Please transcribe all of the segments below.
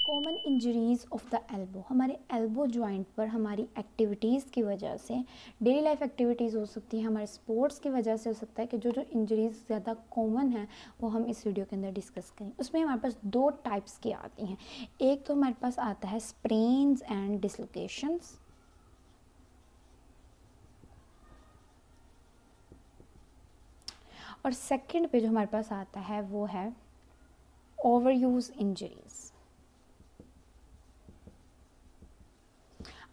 Common injuries of the elbow, हमारे elbow joint पर हमारी एक्टिविटीज़ की वजह से, डेली लाइफ एक्टिविटीज़ हो सकती है, हमारे स्पोर्ट्स की वजह से हो सकता है कि जो जो इंजरीज़ ज़्यादा कॉमन है वो हम इस वीडियो के अंदर डिस्कस करें। उसमें हमारे पास दो टाइप्स की आती हैं। एक तो हमारे पास आता है स्प्रेन्स एंड डिसलोकेशंस, और सेकंड पे जो हमारे पास आता है वो है ओवरयूज़ इंजरीज़।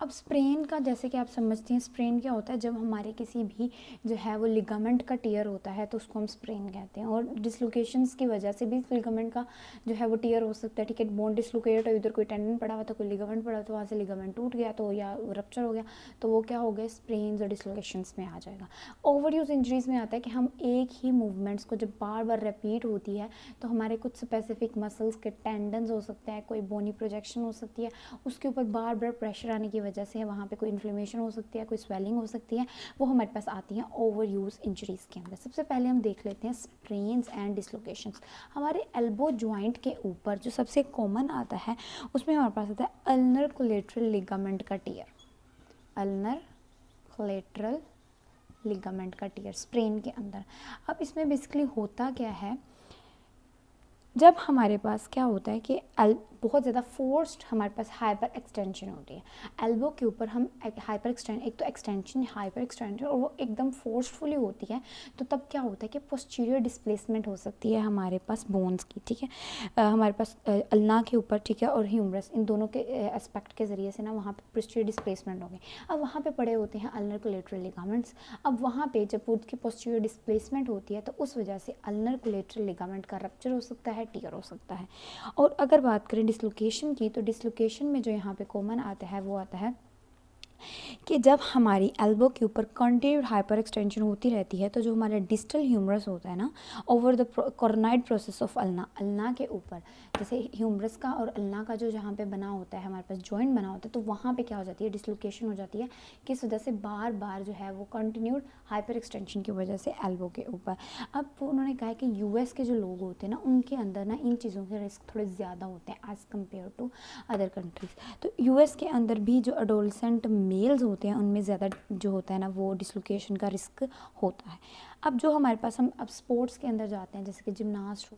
अब स्प्रेन का, जैसे कि आप समझती हैं, स्प्रेन क्या होता है, जब हमारे किसी भी जो है वो लिगामेंट का टियर होता है तो उसको हम स्प्रेन कहते हैं। और डिसलोकेशंस की वजह से भी लिगामेंट का जो है वो टियर हो सकता है, ठीक है। बोन डिसलोकेट है, इधर कोई टेंडन पड़ा हुआ था, कोई लिगामेंट पड़ा तो वहाँ से लिगामेंट टूट गया तो या रप्चर हो गया तो वो क्या हो गया, स्प्रेन्स और डिसलोकेशंस में आ जाएगा। ओवरयूज इंजरीज में आता है कि हम एक ही मूवमेंट्स को जब बार बार रिपीट होती है तो हमारे कुछ स्पेसिफिक मसल्स के टेंडन्स हो सकते हैं, कोई बोनी प्रोजेक्शन हो सकती है, उसके ऊपर बार बार प्रेशर आने की वजह से वहाँ पे कोई इन्फ्लेमेशन हो सकती है, कोई स्वेलिंग हो सकती है, वो हमारे पास आती हैं ओवरयूज इंजरीज़ के अंदर। सबसे पहले हम देख लेते हैं स्प्रेन्स एंड डिसलोकेशंस। हमारे एल्बो जॉइंट के ऊपर जो सबसे कॉमन आता है उसमें हमारे पास आता है अल्नर कोलेटरल लिगामेंट का टियर, अल्नर कोलेटरल लिगामेंट का टियर स्प्रेन के अंदर। अब इसमें बेसिकली होता क्या है, जब हमारे पास क्या होता है कि बहुत ज़्यादा फोर्स्ड हमारे पास हाइपर एक्सटेंशन होती है एल्बो के ऊपर, हम हाइपर एक्सटेंड, एक तो एक्सटेंशन हाइपर एक्सटेंशन और वो एकदम फोर्सफुली होती है, तो तब क्या होता है कि पोस्टीरियर डिस्प्लेसमेंट हो सकती है हमारे पास बोन्स की, ठीक है। हमारे पास अल्ना के ऊपर, ठीक है, और ह्यूमरस, इन दोनों के एस्पेक्ट के ज़रिए से ना वहाँ पे पोस्टीरियर डिस्प्लेसमेंट हो गई। अब वहाँ पे पड़े होते हैं अल्नर कोलेटरल लिगामेंट्स। अब वहाँ पे जब उसकी पोस्टीरियर डिस्प्लेसमेंट होती है तो उस वजह से अल्नर कोलेटरल लिगामेंट का रप्चर हो सकता है, टियर हो सकता है। और अगर बात करें डिसलोकेशन की, तो डिसलोकेशन में जो यहाँ पे कॉमन आता है वो आता है कि जब हमारी एल्बो के ऊपर कंटिन्यूड हाइपर एक्सटेंशन होती रहती है तो जो हमारा डिस्टल ह्यूमरस होता है ना, over the coronoid process of ulna, ulna के ऊपर, जैसे ह्यूमरस का और अल्ना का जो जहाँ पे बना होता है, हमारे पास जॉइंट बना होता है, तो वहाँ पे क्या हो जाती है, डिसलोकेशन हो जाती है, किस वजह से, बार बार जो है वो कंटिन्यूड हाइपर एक्सटेंशन की वजह से एल्बो के ऊपर। अब उन्होंने कहा कि यूएस के जो लोग होते हैं ना, उनके अंदर ना इन चीज़ों के रिस्क थोड़े ज़्यादा होते हैं as compare to other countries. तो यूएस के अंदर भी जो अडोलसेंट मेल्स होते हैं उनमें ज़्यादा जो होता है ना वो डिसलोकेशन का रिस्क होता है। अब जो हमारे पास, हम अब स्पोर्ट्स के अंदर जाते हैं, जैसे कि जिमनास्ट,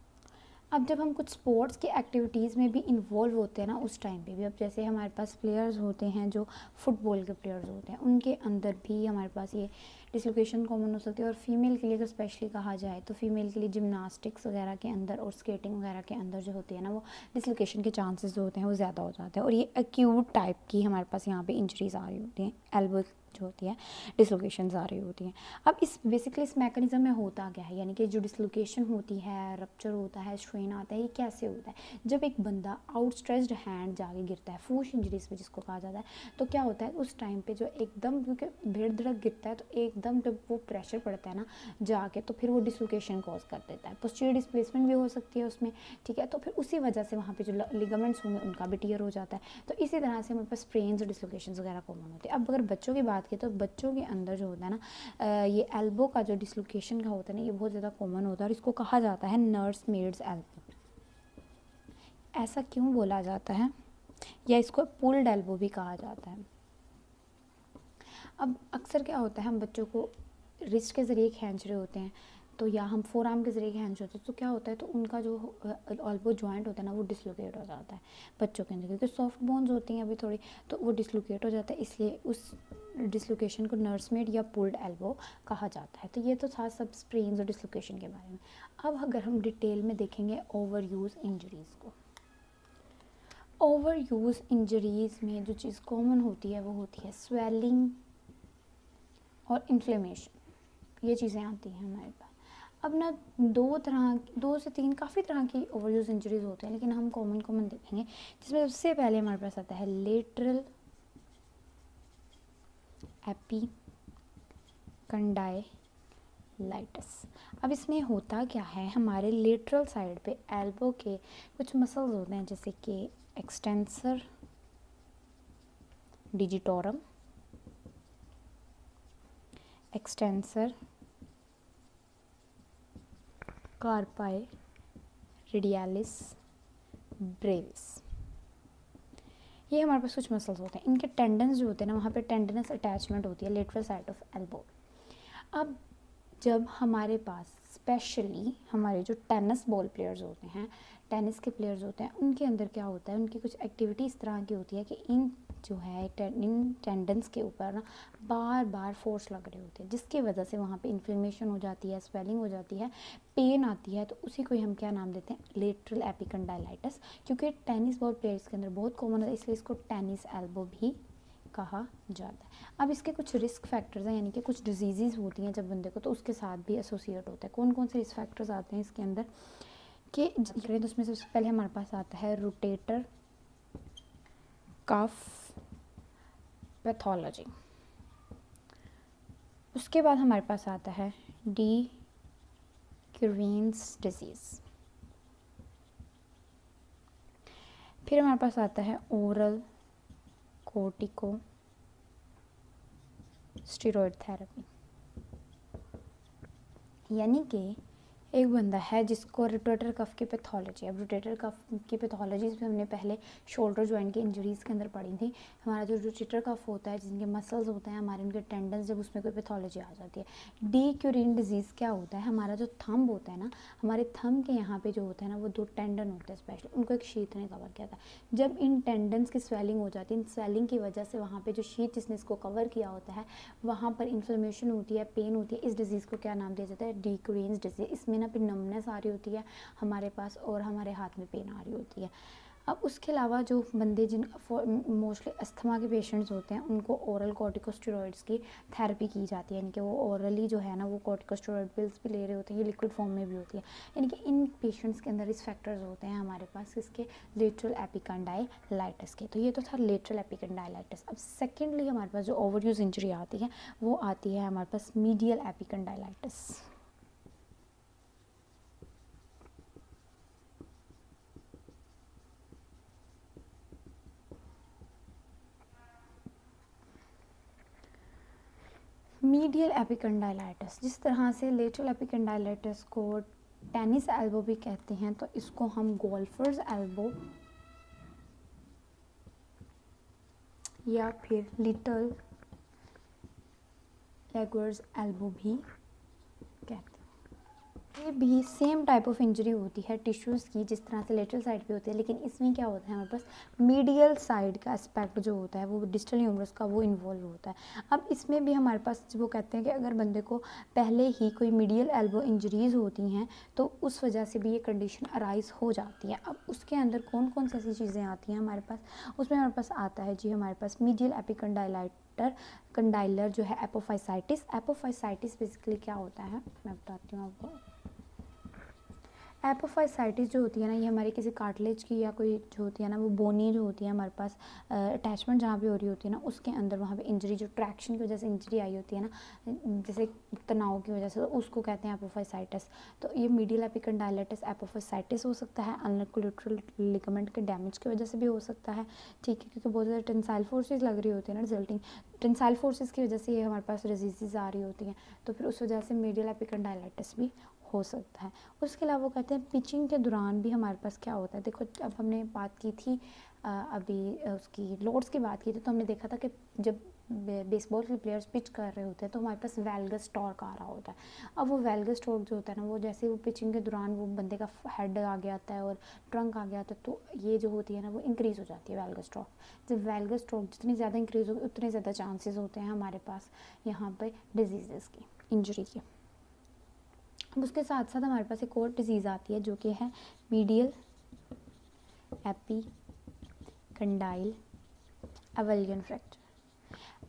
अब जब हम कुछ स्पोर्ट्स की एक्टिविटीज़ में भी इन्वॉल्व होते हैं ना, उस टाइम पे भी, अब जैसे हमारे पास प्लेयर्स होते हैं जो फुटबॉल के प्लेयर्स होते हैं, उनके अंदर भी हमारे पास ये डिसलोकेशन कॉमन हो सकती है। और फीमेल के लिए अगर स्पेशली कहा जाए तो फीमेल के लिए जिमनास्टिक्स वगैरह के अंदर और स्केटिंग वगैरह के अंदर जो होती है ना, वो डिसलोकेशन के चांसेस जो होते हैं वो ज़्यादा हो जाते हैं। और ये एक्यूट टाइप की हमारे पास यहाँ पे इंजरीज आ रही होती हैं, एल्बो जो होती है डिसलोकेशंस आ रही होती हैं। अब इस बेसिकली इस मैकेनिज्म में होता क्या है, यानी कि जो डिसलोकेशन होती है, रप्चर होता है, स्ट्रेन आता है, ये कैसे होता है, जब एक बंदा आउटस्ट्रेच्ड हैंड जाके गिरता है, फूश इंजरीज में जिसको कहा जाता है, तो क्या होता है उस टाइम पे जो एकदम, क्योंकि भीड़ धड़क गिरता है तो एकदम जब वो प्रेशर पड़ता है ना जाके, तो फिर वो डिसलोकेशन कॉज कर देता है, पोस्टीरियर डिस्प्लेसमेंट भी हो सकती है उसमें, ठीक है। तो फिर उसी वजह से वहाँ पे जो लिगामेंट्स होंगे उनका भी टियर हो जाता है। तो इसी तरह से हमारे पास स्प्रेन्स और डिसलोकेशंस वगैरह कॉमन होते हैं। अब अगर बच्चों की बात की तो बच्चों के अंदर जो होता है ना, ये एल्बो का जो डिसलोकेशन का होता है ना, ये बहुत ज़्यादा कॉमन होता है और इसको कहा जाता है नर्स मेड्स एल्बो। ऐसा क्यों बोला जाता है, या इसको पुल्ड एल्बो भी कहा जाता है। अब अक्सर क्या होता है, हम बच्चों को रिस्ट के ज़रिए खींच रहे होते हैं, तो या हम फोर आर्म के ज़रिए खींच होते हैं, तो क्या होता है, तो उनका जो एल्बो जॉइंट होता है ना वो डिसलोकेट हो जाता है बच्चों के अंदर, क्योंकि सॉफ्ट बोन्स होती हैं अभी थोड़ी, तो वो डिसलोकेट हो जाता है, इसलिए उस डिसलोकेशन को नर्समेड या पुल्ड एल्बो कहा जाता है। तो ये तो था सब स्प्रेन्स और डिसलोकेशन के बारे में। अब अगर हम डिटेल में देखेंगे ओवर यूज़ इंजरीज़ को, ओवर यूज़ इंजरीज़ में जो चीज़ कॉमन होती है वो होती है स्वेलिंग और इन्फ्लेमेशन, ये चीज़ें आती हैं हमारे पास। अब ना दो से तीन काफ़ी तरह की ओवरयूज इंजरीज होते हैं, लेकिन हम कॉमन देखेंगे, जिसमें सबसे पहले हमारे पास आता है लेटरल एपिकंडाइलाइटिस। अब इसमें होता क्या है, हमारे लेटरल साइड पे एल्बो के कुछ मसल्स होते हैं, जैसे कि extensor digitorum, extensor कार्पाई radialis Brevis. ये हमारे पास कुछ मसल्स होते हैं, इनके टेंडन्स जो होते हैं ना वहाँ पे टेंडनस अटैचमेंट होती है लेटरल साइड ऑफ एल्बो। अब जब हमारे पास स्पेशली हमारे जो टेनिस बॉल प्लेयर्स होते हैं, टेनिस के प्लेयर्स होते हैं, उनके अंदर क्या होता है, उनकी कुछ एक्टिविटी इस तरह की होती है कि इन जो है इन टेंडन्स के ऊपर ना बार बार फोर्स लग रहे होते हैं, जिसकी वजह से वहाँ पे इन्फ्लेमेशन हो जाती है, स्वेलिंग हो जाती है, पेन आती है। तो उसी को हम क्या नाम देते हैं, लेटरल एपिकंडाइलाइटिस। क्योंकि टेनिस बॉल प्लेयर्स के अंदर बहुत कॉमन है, इसलिए इसको टेनिस एल्बो भी कहा जाता है। अब इसके कुछ रिस्क फैक्टर्स हैं, यानी कि कुछ डिजीज़ होती हैं जब बंदे को, तो उसके साथ भी एसोसिएट होता है। कौन कौन से रिस्क फैक्टर्स आते हैं इसके अंदर कि करें तो उसमें सबसे पहले हमारे पास आता है रोटेटर कफ पैथोलॉजी। उसके बाद हमारे पास आता है डी क्यूरेंस डिजीज़। फिर हमारे पास आता है ओरल कोर्टिको स्टेरॉयड थेरेपी। यानी कि एक बंदा है जिसको रोटेटर कफ की पैथोलॉजी, अब रोटेटर कफ की पैथोलॉजीज भी हमने पहले शोल्डर जॉइंट की इंजरीज़ के अंदर पढ़ी थी। हमारा जो रोटेटर कफ होता है, जिनके मसल्स होते हैं हमारे, उनके टेंडन्स, जब उसमें कोई पैथोलॉजी आ जाती है। डी क्यूरिन डिजीज़ क्या होता है, हमारा जो थंब होता है ना, हमारे थंब के यहाँ पे जो होता है ना, वो 2 टेंडन होते हैं स्पेशली, उनको एक शीथ ने कवर किया था। जब इन टेंडन्स की स्वेलिंग हो जाती है, इन स्वेलिंग की वजह से वहाँ पर जो शीथ जिसने इसको कवर किया होता है, वहाँ पर इन्फ्लेमेशन होती है, पेन होती है। इस डिज़ीज़ को क्या नाम दिया जाता है, डी क्यूरेंस डिजीज़। इसमें ना फिर नमनेस आ रही होती है हमारे पास, और हमारे हाथ में पेन आ रही होती है। अब उसके अलावा जो बंदे जिन मोस्टली अस्थमा के पेशेंट्स होते हैं, उनको ओरल कॉर्टिकोस्टेरॉइड्स की थेरेपी की जाती है, यानी कि वो ओरली जो है ना वो कॉर्टिकोस्टेरॉइड पिल्स भी ले रहे होते हैं, ये लिक्विड फॉर्म में भी होती है। यानी कि इन पेशेंट्स के अंदर रिस्क फैक्टर्स होते हैं हमारे पास इसके लेटरल एपिकंडाइलाइटिस के। तो ये तो था लेटरल एपिकंडाइलाइटिस। अब सेकेंडली हमारे पास जो ओवरयूज इंजरी आती है वो आती है हमारे पास मीडियल एपिकंडाइलाइटिस। मीडियल एपिकंडाइलाइटिस, जिस तरह से लेटरल एपिकंडाइलाइटिस को टेनिस एल्बो भी कहते हैं, तो इसको हम गोल्फर्स एल्बो या फिर लिटिल लेगर्स एल्बो भी कहते हैं। ये भी सेम टाइप ऑफ इंजरी होती है टिश्यूज़ की, जिस तरह से लेटरल साइड पे होती है, लेकिन इसमें क्या होता है, हमारे पास मीडियल साइड का एस्पेक्ट जो होता है, वो डिस्टल ह्यूमरस का, वो इन्वॉल्व होता है। अब इसमें भी हमारे पास वो कहते हैं कि अगर बंदे को पहले ही कोई मीडियल एल्बो इंजरीज़ होती हैं तो उस वजह से भी ये कंडीशन अराइज हो जाती है। अब उसके अंदर कौन कौन सी ऐसी चीज़ें आती हैं हमारे पास, उसमें हमारे पास आता है जी हमारे पास मीडियल कंडाइलर जो है एपोफाइसाइटिस। एपोफाइसाइटिस बेसिकली क्या होता है मैं बताती हूँ आपको। एपोफाइसाइटिस जो होती है ना, ये हमारे किसी कार्टिलेज की या कोई जो होती है ना, वो बोनी जो होती है हमारे पास, अटैचमेंट जहाँ पे हो रही होती है ना, उसके अंदर वहाँ पे इंजरी, जो ट्रैक्शन की वजह से इंजरी आई होती है ना, जैसे तनाव की वजह से, तो उसको कहते हैं एपोफाइसाइटिस। तो ये मीडियल एपिकंडाइलाइटिस एपोफाइसाइटिस हो सकता है, अनकोलेटरल लिगामेंट के डैमेज की वजह से भी हो सकता है, ठीक है, क्योंकि बहुत ज़्यादा टेंसाइल फोर्सेस लग रही होती है ना, रिजल्टिंग टेंसाइल फोर्सेस की वजह से ये हमारे पास डिजीज़ आ रही होती हैं, तो फिर उस वजह से मीडियल एपिकंडाइलाइटिस भी हो सकता है। उसके अलावा वो कहते हैं पिचिंग के दौरान भी हमारे पास क्या होता है। देखो अब हमने बात की थी अभी उसकी लोड्स की बात की थी, तो हमने देखा था कि जब बेसबॉल के प्लेयर्स पिच कर रहे होते हैं तो हमारे पास वैल्गस टॉर्क आ रहा होता है। अब वो वैल्गस टॉर्क जो होता है ना, वो जैसे वो पिचिंग के दौरान वो बंदे का हेड आगे आता है और ट्रंक आगे आता है, तो ये जो होती है ना वो इंक्रीज़ हो जाती है वैल्गस टॉर्क। जब वैल्गस टॉर्क जितनी ज़्यादा इंक्रीज़ होगी उतने ज़्यादा चांसेस होते हैं हमारे पास यहाँ पर डिजीज़ की, इंजरी के। अब उसके साथ साथ हमारे पास एक और डिज़ीज़ आती है जो कि है मीडियल एपिकंडाइल अवलियन फ्रैक्चर।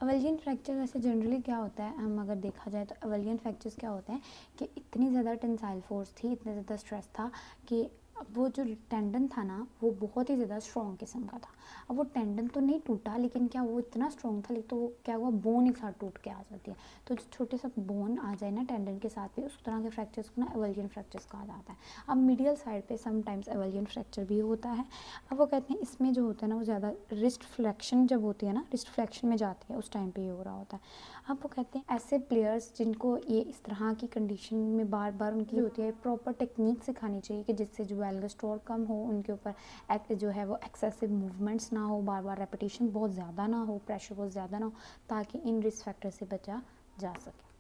अवलियन फ्रैक्चर वैसे जनरली क्या होता है, हम अगर देखा जाए तो अवलियन फ्रैक्चर्स क्या होते हैं कि इतनी ज़्यादा टेंसाइल फोर्स थी, इतना ज़्यादा स्ट्रेस था कि वो जो टेंडन था ना वो बहुत ही ज़्यादा स्ट्रॉन्ग किस्म का था। अब वो टेंडन तो नहीं टूटा, लेकिन क्या वो इतना स्ट्रॉन्ग था, लेकिन तो वो क्या हुआ, बोन एक साथ टूट के आ जाती है। तो जो छोटे सा बोन आ जाए ना टेंडन के साथ भी, उस तरह के फ्रैक्चर्स को ना एवलियन फ्रैक्चर्स कहा जाता है। अब मीडियल साइड पे समटाइम्स एवलियन फ्रैक्चर भी होता है। अब वो कहते हैं इसमें जो होता है ना वो ज़्यादा रिस्ट फ्लेक्शन जब होती है ना, रिस्ट फ्लेक्शन में जाती है, उस टाइम पर ये हो रहा होता है। अब वो कहते हैं ऐसे प्लेयर्स जिनको ये इस तरह की कंडीशन में बार बार उनकी होती है, प्रॉपर टेक्निक सिखानी चाहिए कि जिससे जो वैल्गस टोर कम हो, उनके ऊपर जो है वो एक्सेसिव मूवमेंट्स ना हो, बार बार रेपिटेशन बहुत ज़्यादा ना हो, प्रेशर बहुत ज़्यादा ना हो, ताकि इन रिस्क फैक्टर से बचा जा सके।